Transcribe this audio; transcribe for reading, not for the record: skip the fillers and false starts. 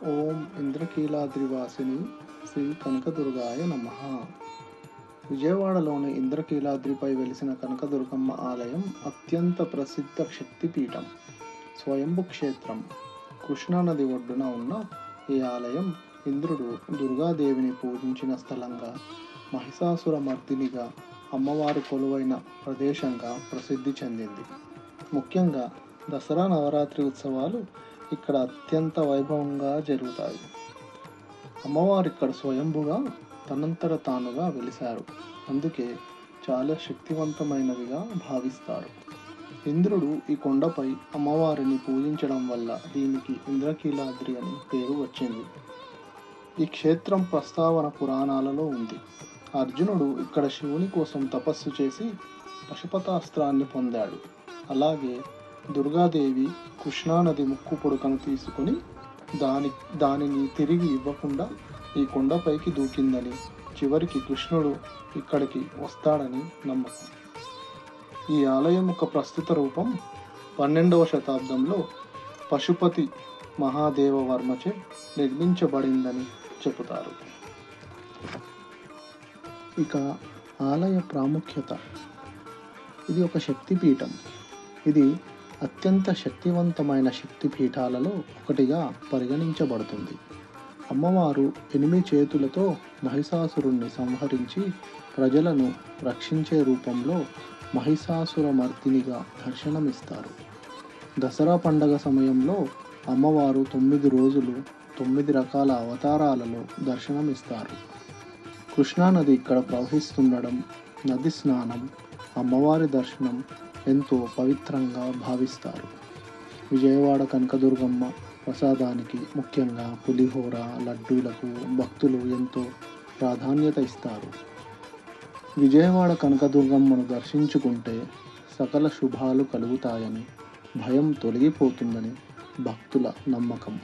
ఓం ఇంద్రకీలాద్రివాసిని శ్రీ కనకదుర్గాయ నమః. విజయవాడలోని ఇంద్రకీలాద్రిపై వెలిసిన కనకదుర్గమ్మ ఆలయం అత్యంత ప్రసిద్ధ శక్తిపీఠం, స్వయంభు క్షేత్రం. కృష్ణానది ఒడ్డున ఉన్న ఈ ఆలయం ఇంద్రుడు దుర్గాదేవిని పూజించిన స్థలంగా, మహిషాసుర మర్దినిగా అమ్మవారు కొలువైన ప్రదేశంగా ప్రసిద్ధి చెందింది. ముఖ్యంగా దసరా నవరాత్రి ఉత్సవాలు ఇక్కడ అత్యంత వైభవంగా జరుగుతాయి. అమ్మవారు ఇక్కడ స్వయంభుగా తనంతట తానుగా వెలిశారు. అందుకే చాలా శక్తివంతమైనదిగా భావిస్తారు. ఇంద్రుడు ఈ కొండపై అమ్మవారిని పూజించడం వల్ల దీనికి ఇంద్రకీలాద్రి అని పేరు వచ్చింది. ఈ క్షేత్రం ప్రస్తావన పురాణాలలో ఉంది. అర్జునుడు ఇక్కడ శివుని కోసం తపస్సు చేసి పశుపతాస్త్రాన్ని పొందాడు. అలాగే దుర్గాదేవి కృష్ణానది ముక్కు పొడుకను తీసుకుని దానిని తిరిగి ఇవ్వకుండా ఈ కొండపైకి దూకిందని, చివరికి కృష్ణుడు ఇక్కడికి వస్తాడని నమ్మకం. ఈ ఆలయం యొక్క ప్రస్తుత రూపం 12వ శతాబ్దంలో పశుపతి మహాదేవవర్మచే నిర్మించబడిందని చెబుతారు. ఇక ఆలయ ప్రాముఖ్యత. ఇది ఒక శక్తిపీఠం. ఇది అత్యంత శక్తివంతమైన శక్తిపీఠాలలో ఒకటిగా పరిగణించబడుతుంది. అమ్మవారు 8 చేతులతో మహిషాసురుణ్ణి సంహరించి ప్రజలను రక్షించే రూపంలో మహిషాసుర మర్దినిగా దర్శనమిస్తారు. దసరా పండగ సమయంలో అమ్మవారు 9 రోజులు 9 రకాల అవతారాలలో దర్శనమిస్తారు. కృష్ణానది ఇక్కడ ప్రవహిస్తుండడం, నది స్నానం, అమ్మవారి దర్శనం ఎంతో పవిత్రంగా భావిస్తారు. విజయవాడ కనకదుర్గమ్మ ప్రసాదానికి, ముఖ్యంగా పులిహోర, లడ్డూలకు భక్తులు ఎంతో ప్రాధాన్యత ఇస్తారు. విజయవాడ కనకదుర్గమ్మను దర్శించుకుంటే సకల శుభాలు కలుగుతాయని, భయం తొలగిపోతుందని భక్తుల నమ్మకం.